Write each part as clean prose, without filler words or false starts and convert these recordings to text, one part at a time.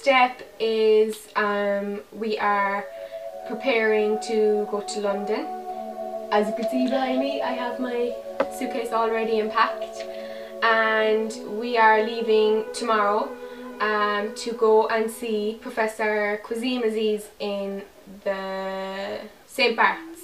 step is we are preparing to go to London. As you can see behind me, I have my suitcase already unpacked, and we are leaving tomorrow to go and see Professor Quasim Aziz in the St. Bart's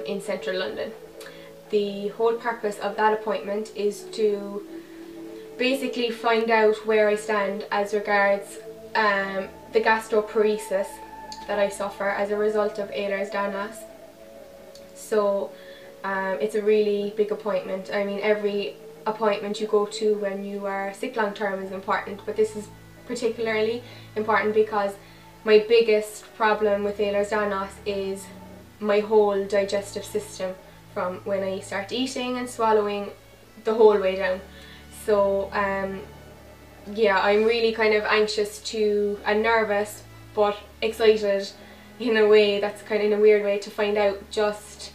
in central London. The whole purpose of that appointment is to basically find out where I stand as regards the gastroparesis that I suffer as a result of Ehlers-Danlos. So it's a really big appointment. I mean, every appointment you go to when you are sick long term is important, but this is particularly important because my biggest problem with Ehlers-Danlos is my whole digestive system, from when I start eating and swallowing the whole way down. So yeah, I'm really kind of anxious and nervous but excited in a way that's kind of in a weird way to find out just,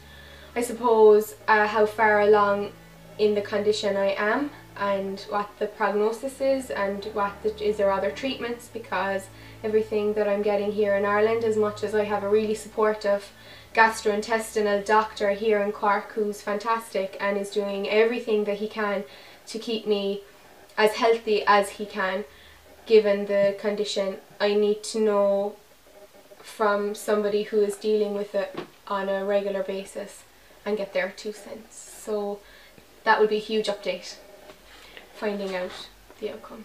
I suppose, how far along in the condition I am and what the prognosis is and is there other treatments, because everything that I'm getting here in Ireland, as much as I have a really supportive gastrointestinal doctor here in Cork who's fantastic and is doing everything that he can to keep me as healthy as he can given the condition, I need to know from somebody who is dealing with it on a regular basis and get their 2 cents. So that would be a huge update, finding out the outcome.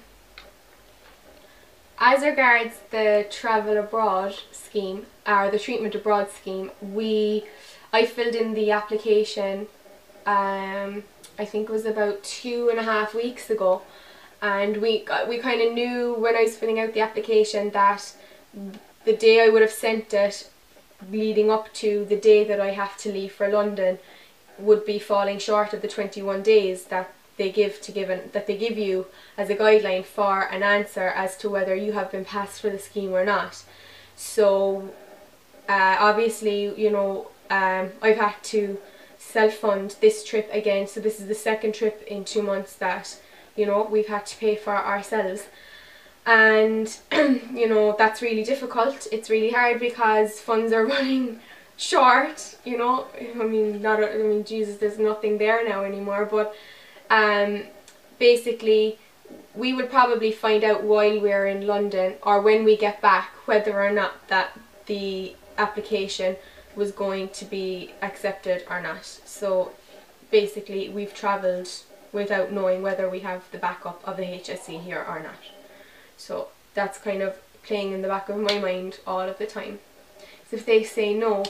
As regards the travel abroad scheme, or the treatment abroad scheme, I filled in the application I think it was about 2.5 weeks ago, and we kind of knew when I was filling out the application that the day I would have sent it leading up to the day that I have to leave for London would be falling short of the 21 days that they give you as a guideline for an answer as to whether you have been passed for the scheme or not. So obviously, you know, I've had to self-fund this trip again, so this is the second trip in 2 months that, you know, we've had to pay for ourselves, and you know, that's really difficult. It's really hard because funds are running short, you know. I mean, Jesus, there's nothing there now anymore, but basically we would probably find out while we're in London or when we get back whether or not that the application was going to be accepted or not. So basically we've travelled without knowing whether we have the backup of the HSE here or not. So that's kind of playing in the back of my mind all of the time. So if they say no,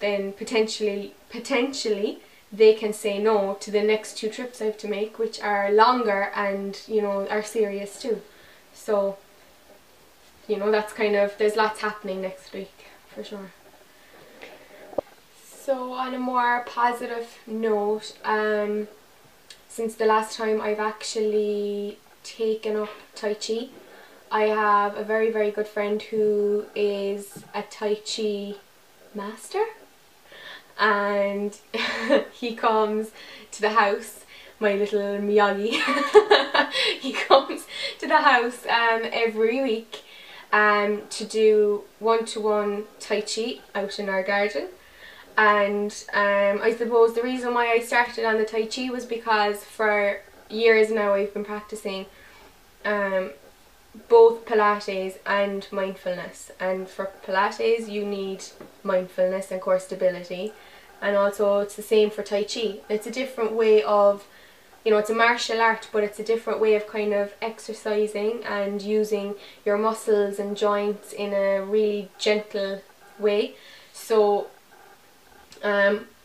then potentially they can say no to the next 2 trips I have to make, which are longer and, you know, are serious too. So, you know, that's kind of, there's lots happening next week for sure. So on a more positive note, since the last time I've actually taken up Tai Chi, I have a very, very good friend who is a Tai Chi master, and he comes to the house, my little Miyagi. He comes to the house every week to do one-to-one Tai Chi out in our garden. And I suppose the reason why I started on the Tai Chi was because for years now I've been practicing both Pilates and mindfulness, and for Pilates you need mindfulness and core stability, and also it's the same for Tai Chi. It's a different way of, you know, it's a martial art, but it's a different way of kind of exercising and using your muscles and joints in a really gentle way. So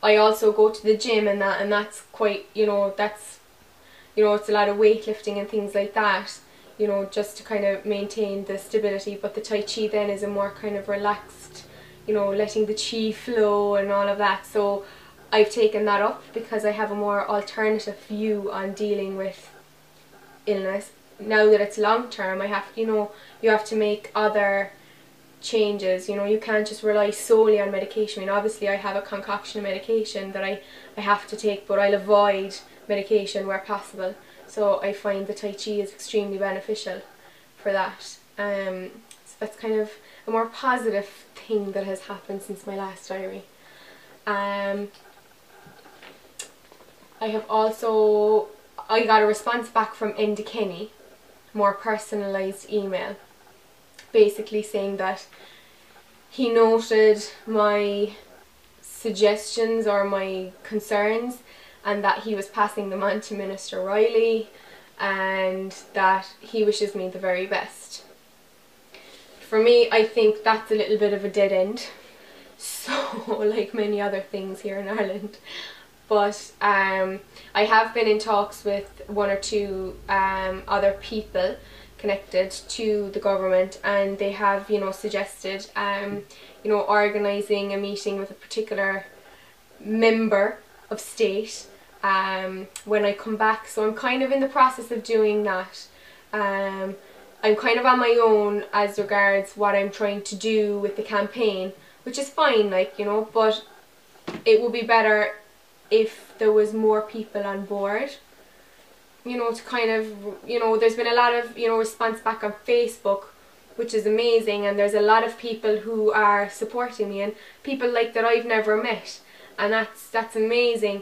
I also go to the gym and that's quite, you know, that's, you know, it's a lot of weightlifting and things like that, you know, just to kind of maintain the stability. But the Tai Chi then is a more kind of relaxed, you know, letting the chi flow and all of that. So I've taken that up because I have a more alternative view on dealing with illness. Now that it's long term, I have, you know, you have to make other changes. You know, you can't just rely solely on medication. I mean, obviously I have a concoction of medication that I have to take, but I'll avoid medication where possible. So I find the Tai Chi is extremely beneficial for that. So that's kind of a more positive thing that has happened since my last diary. I got a response back from Enda Kenny, more personalised email, basically saying that he noted my suggestions or my concerns and that he was passing them on to Minister Riley and that he wishes me the very best. For me, I think that's a little bit of a dead end, so like many other things here in Ireland. But I have been in talks with one or two other people connected to the government, and they have, you know, suggested, you know, organising a meeting with a particular member of state when I come back. So I'm kind of in the process of doing that. I'm kind of on my own as regards what I'm trying to do with the campaign, which is fine, like, you know, but it would be better if there was more people on board, you know, to kind of, you know, there's been a lot of, you know, response back on Facebook, which is amazing, and there's a lot of people who are supporting me, and people like that I've never met, and that's amazing.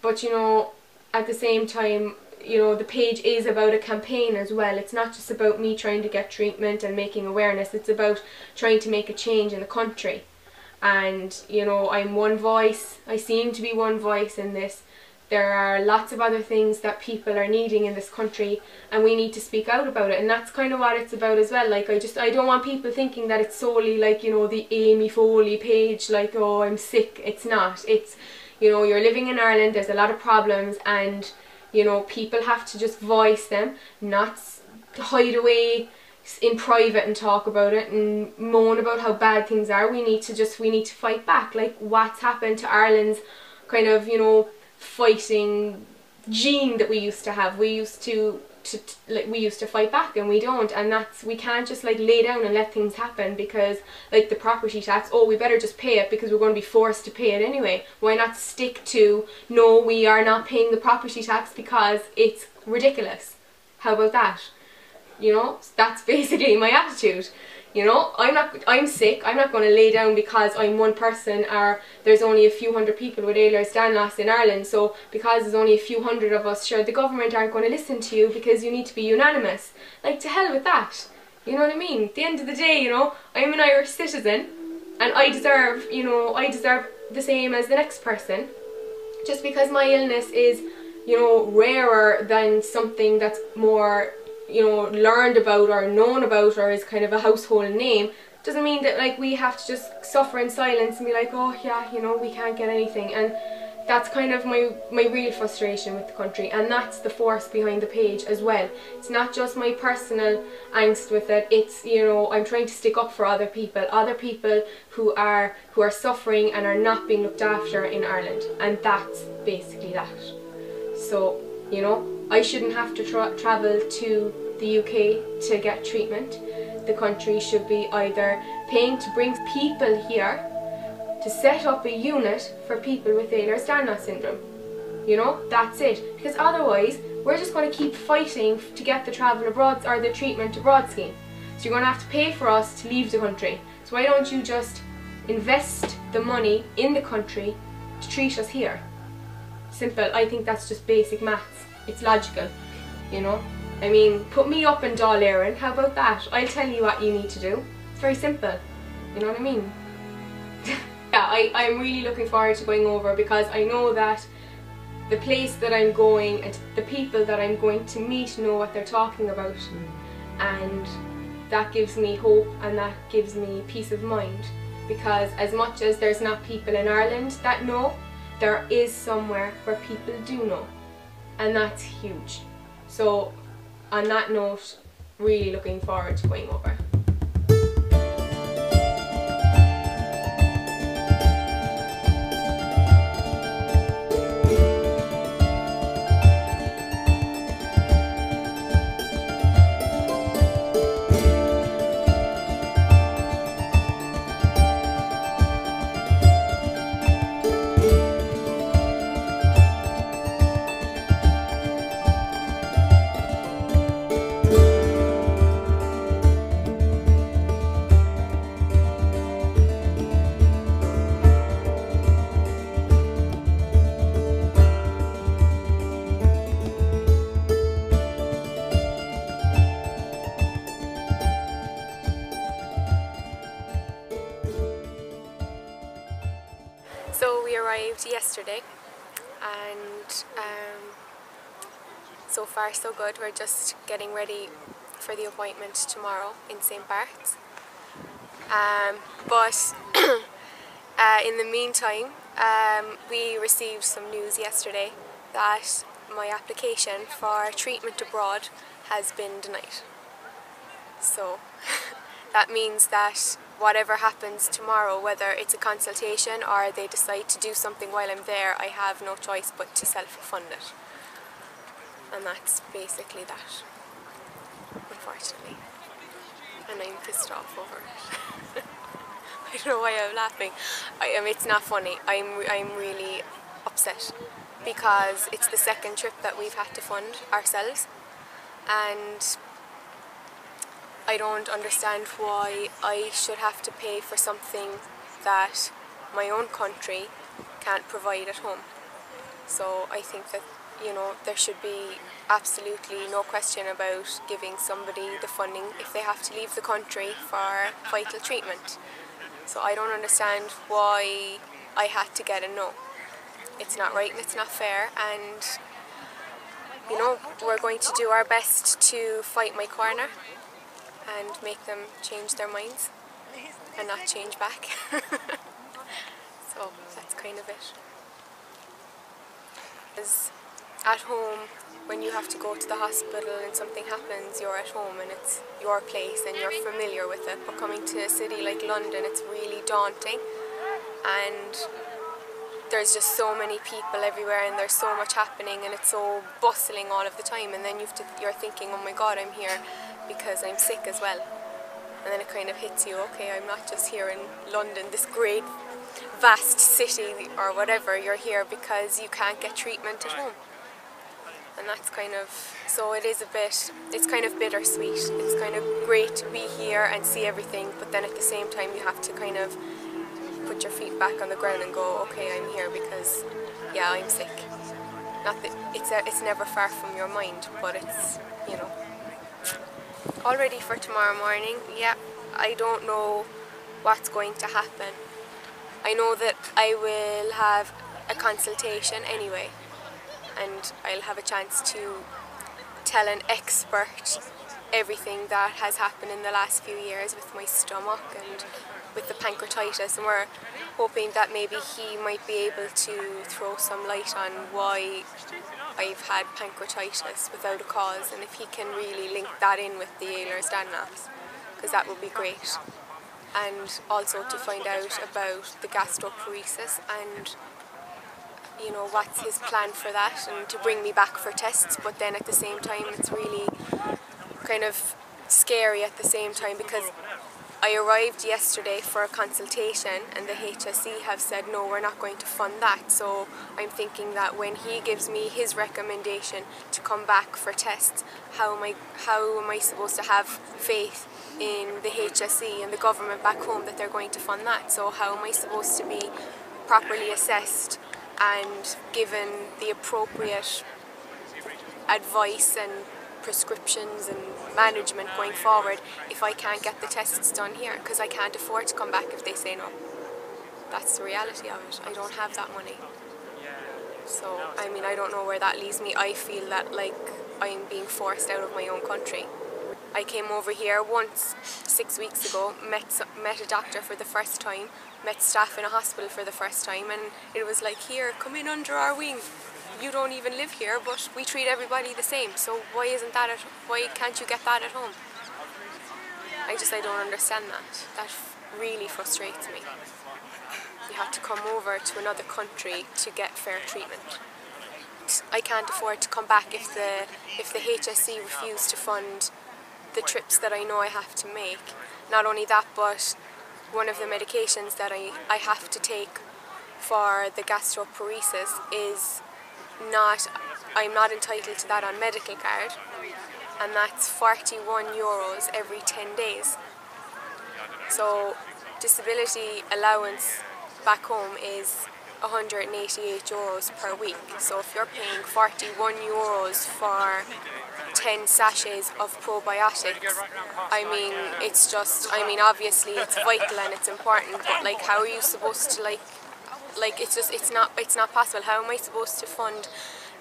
But, you know, at the same time, you know, the page is about a campaign as well. It's not just about me trying to get treatment and making awareness, it's about trying to make a change in the country. And, you know, I'm one voice, I seem to be one voice in this. There are lots of other things that people are needing in this country, and we need to speak out about it, and that's kind of what it's about as well. Like, I don't want people thinking that it's solely like, you know, the Aimeé Foley page, like, oh, I'm sick. It's not. It's, you know, you're living in Ireland, there's a lot of problems, and, you know, people have to just voice them, not hide away in private and talk about it and moan about how bad things are. We need to fight back. Like, what's happened to Ireland's kind of, you know, fighting gene that we used to have. We used to fight back, and we don't, and we can't just like lay down and let things happen because, like, the property tax, oh, we better just pay it because we're going to be forced to pay it anyway. Why not stick to, no, we are not paying the property tax because it's ridiculous? How about that? You know, that's basically my attitude. You know, I'm sick, I'm not going to lay down because I'm one person, or there's only a few hundred people with Ehlers-Danlos in Ireland, so because there's only a few hundred of us, sure, the government aren't going to listen to you because you need to be unanimous. Like, to hell with that. You know what I mean? At the end of the day, you know, I'm an Irish citizen, and I deserve, you know, I deserve the same as the next person. Just because my illness is, you know, rarer than something that's more, you know, learned about or known about or is kind of a household name, doesn't mean that, like, we have to just suffer in silence and be like, oh yeah, you know, we can't get anything. And that's kind of my real frustration with the country, and that's the force behind the page as well. It's not just my personal angst with it, it's, you know, I'm trying to stick up for other people who are suffering and are not being looked after in Ireland, and that's basically that. So, you know, I shouldn't have to travel to the UK to get treatment. The country should be either paying to bring people here to set up a unit for people with Ehlers-Danlos syndrome. You know, that's it. Because otherwise, we're just going to keep fighting to get the travel abroad or the treatment abroad scheme. So you're going to have to pay for us to leave the country. So why don't you just invest the money in the country to treat us here? Simple. I think that's just basic maths. It's logical, you know. I mean, put me up in Dáil Éireann, how about that? I'll tell you what you need to do. It's very simple, you know what I mean? Yeah, I'm really looking forward to going over, because I know that the place that I'm going and the people that I'm going to meet know what they're talking about, and that gives me hope and that gives me peace of mind, because as much as there's not people in Ireland that know, there is somewhere where people do know. And that's huge. So on that note, really looking forward to going over. So we arrived yesterday, and so far so good. We're just getting ready for the appointment tomorrow in St. Bart's. But in the meantime, we received some news yesterday that my application for treatment abroad has been denied. So that means that whatever happens tomorrow, whether it's a consultation or they decide to do something while I'm there, I have no choice but to self-fund it. And that's basically that, unfortunately. And I'm pissed off over it. I don't know why I'm laughing. It's not funny. I'm really upset because it's the second trip that we've had to fund ourselves, and I don't understand why I should have to pay for something that my own country can't provide at home. So I think that, you know, there should be absolutely no question about giving somebody the funding if they have to leave the country for vital treatment. So I don't understand why I had to get a no. It's not right and it's not fair, and you know, we're going to do our best to fight my corner and make them change their minds and not change back. So that's kind of it. Because at home, when you have to go to the hospital and something happens, you're at home and it's your place and you're familiar with it. But coming to a city like London, it's really daunting, and there's just so many people everywhere and there's so much happening and it's so bustling all of the time, and then you're thinking, oh my god, I'm here because I'm sick as well. And then it kind of hits you, okay, I'm not just here in London, this great vast city or whatever, you're here because you can't get treatment at home. And that's kind of, so it is a bit, it's kind of bittersweet. It's kind of great to be here and see everything, but then at the same time you have to kind of put your feet back on the ground and go, okay, I'm here because, yeah, I'm sick. Not that it's never far from your mind, but it's, you know. All ready for tomorrow morning. Yeah, I don't know what's going to happen. I know that I will have a consultation anyway, and I'll have a chance to tell an expert everything that has happened in the last few years with my stomach and with the pancreatitis, and we're hoping that maybe he might be able to throw some light on why I've had pancreatitis without a cause, and if he can really link that in with the Ehlers-Danlos, because that would be great. And also to find out about the gastroparesis and, you know, what's his plan for that, and to bring me back for tests. But then at the same time it's really kind of scary at the same time, because I arrived yesterday for a consultation and the HSE have said no, we're not going to fund that. So I'm thinking that when he gives me his recommendation to come back for tests, how am I supposed to have faith in the HSE and the government back home that they're going to fund that? So how am I supposed to be properly assessed and given the appropriate advice and prescriptions and management going forward if I can't get the tests done here, because I can't afford to come back if they say no. That's the reality of it. I don't have that money. So, I mean, I don't know where that leaves me. I feel that like I'm being forced out of my own country. I came over here once 6 weeks ago, met a doctor for the first time, met staff in a hospital for the first time, and it was like, here, come in under our wing. You don't even live here, but we treat everybody the same. So why can't you get that at home? I don't understand that. That really frustrates me. You have to come over to another country to get fair treatment. I can't afford to come back if the HSE refuse to fund the trips that I know I have to make. Not only that, but one of the medications that I have to take for the gastroparesis is I'm not entitled to that on medical card, and that's €41 every 10 days. So disability allowance back home is €188 per week. So if you're paying €41 for 10 sachets of probiotics, I mean, it's just, I mean, obviously it's vital and it's important, but like, how are you supposed to like like it's not possible. How am I supposed to fund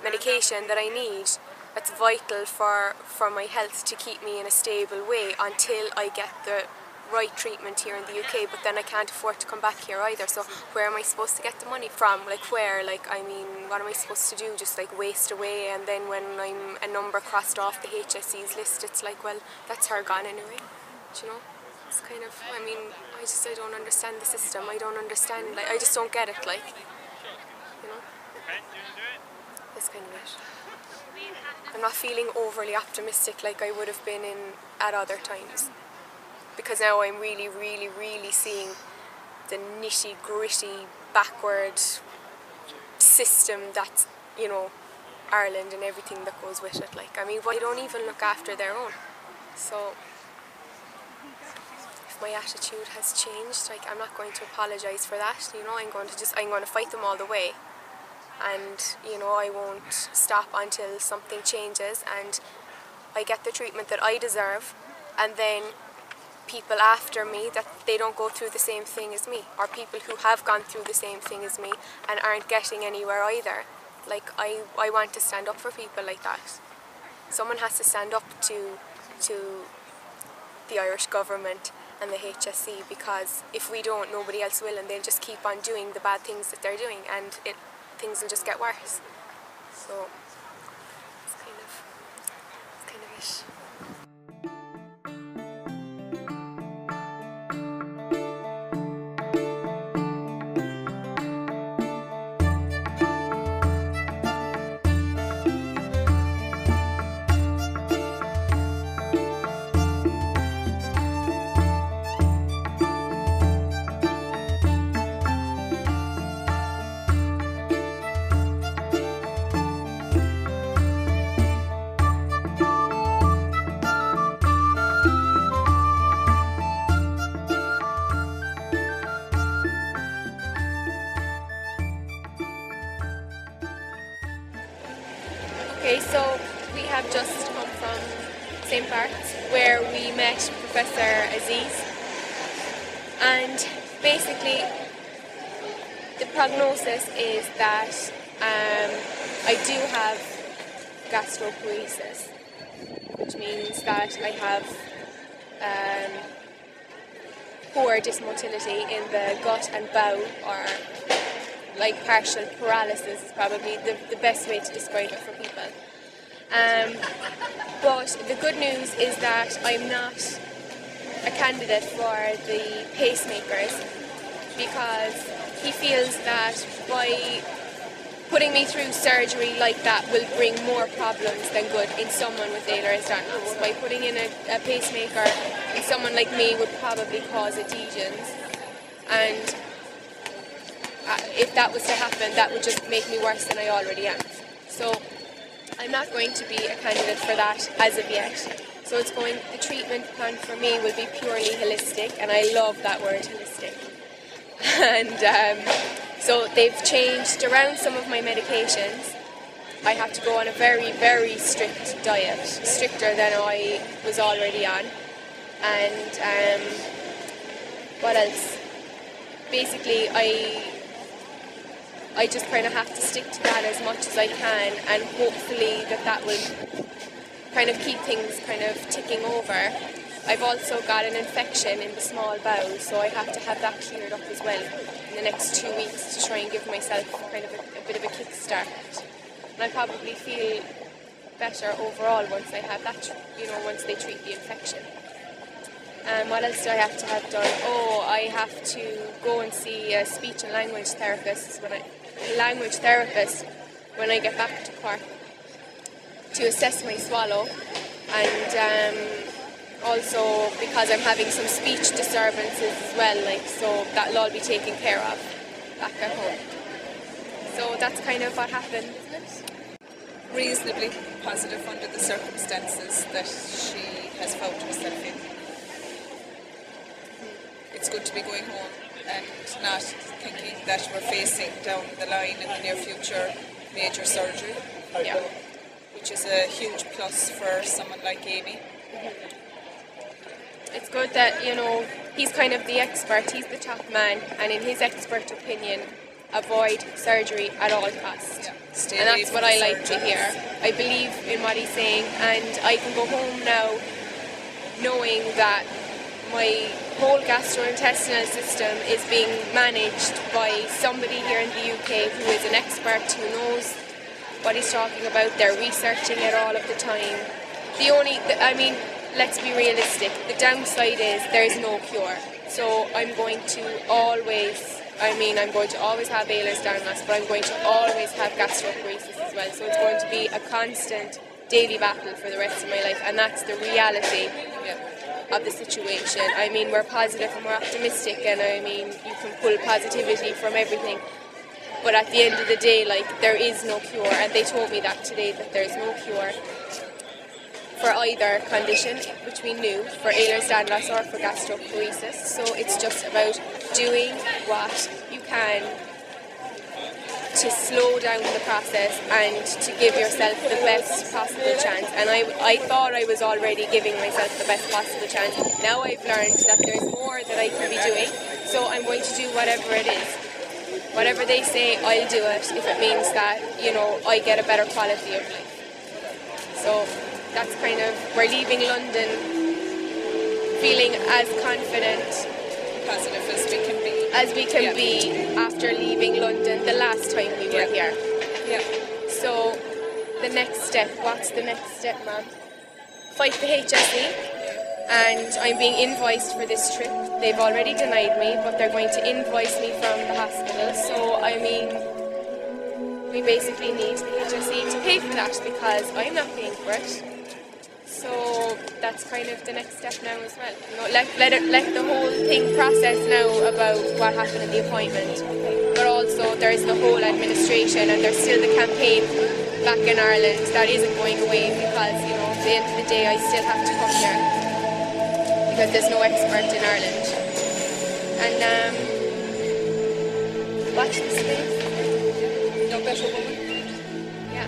medication that I need that's vital for my health to keep me in a stable way until I get the right treatment here in the UK? But then I can't afford to come back here either, so where am I supposed to get the money from? Like where? Like, I mean, what am I supposed to do? Just like waste away, and then when I'm a number crossed off the HSE's list, it's like, well, that's her gone anyway. Do you know? It's kind of, I mean, I don't understand the system. I don't understand, like, I just don't get it, like, you know? That's kind of it. I'm not feeling overly optimistic like I would have been at other times, because now I'm really, really, really seeing the nitty gritty backward system that's, you know, Ireland and everything that goes with it. Like, I mean, they don't even look after their own. So if my attitude has changed, like, I'm not going to apologise for that, you know. I'm going to fight them all the way, and, you know, I won't stop until something changes and I get the treatment that I deserve, and then people after me, that they don't go through the same thing as me, or people who have gone through the same thing as me and aren't getting anywhere either. Like, I want to stand up for people like that. Someone has to stand up to the Irish government and the HSE, because if we don't, nobody else will, and they'll just keep on doing the bad things that they're doing, and things will just get worse. So it's kind of it. Okay, so we have just come from St. Bart's, where we met Professor Aziz, and basically the prognosis is that I do have gastroparesis, which means that I have poor dysmotility in the gut and bowel, or like partial paralysis is probably the best way to describe it for people. But the good news is that I'm not a candidate for the pacemakers, because he feels that by putting me through surgery like that will bring more problems than good in someone with Ehlers-Danlos. By putting in a pacemaker in someone like me would probably cause adhesions, and if that was to happen, that would just make me worse than I already am. So I'm not going to be a candidate for that as of yet. So the treatment plan for me will be purely holistic, and I love that word, holistic. And so they've changed around some of my medications. I have to go on a very, very strict diet, stricter than I was already on. And what else? Basically, I just kind of have to stick to that as much as I can, and hopefully that will kind of keep things kind of ticking over. I've also got an infection in the small bowel, so I have to have that cleared up as well in the next 2 weeks to try and give myself kind of a bit of a kickstart. And I'll probably feel better overall once I have that, once they treat the infection. What else do I have to have done? Oh, I have to go and see a speech and language therapist when I get back to Cork to assess my swallow, and also because I'm having some speech disturbances as well, so that'll all be taken care of back at home. So that's kind of what happened, isn't it? Reasonably positive under the circumstances that she has found herself in. It's good to be going home and not thinking that we're facing down the line in the near future major surgery, which is a huge plus for someone like Aimeé. It's good that, he's kind of the expert, he's the top man, and in his expert opinion, avoid surgery at all costs. Yeah. And that's what I like to hear. I believe in what he's saying, and I can go home now knowing that my whole gastrointestinal system is being managed by somebody here in the UK who is an expert, who knows what he's talking about. They're researching it all of the time. Let's be realistic. The downside is there is no cure. So I'm going to always have Ehlers-Danlos, but I'm going to always have gastroparesis as well. So it's going to be a constant daily battle for the rest of my life, and that's the reality of the situation. I mean, we're positive and we're optimistic, and I mean, you can pull positivity from everything. But at the end of the day, there is no cure, and they told me that today, that there's no cure for either condition, which we knew, for Ehlers-Danlos or for gastroparesis. So it's just about doing what you can to slow down the process and to give yourself the best possible chance. And I thought I was already giving myself the best possible chance. Now I've learned that there's more that I can be doing, so I'm going to do whatever it is. Whatever they say, I'll do it if it means that, I get a better quality of life. So that's kind of, we're leaving London feeling as confident, positive as we can be after leaving London the last time we were here. Yeah. So the next step, what's the next step, ma'am? Fight the HSE, and I'm being invoiced for this trip. They've already denied me, but they're going to invoice me from the hospital. So we basically need the HSE to pay for that because I'm not paying for it. So that's kind of the next step now as well. Let the whole thing process now about what happened in the appointment. But also there's the whole administration, and there's still the campaign back in Ireland that isn't going away because, at the end of the day I still have to come here because there's no expert in Ireland. And watch this space. No better woman. Yeah.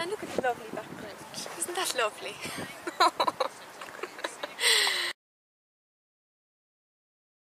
And look at the lovely background. Isn't that lovely?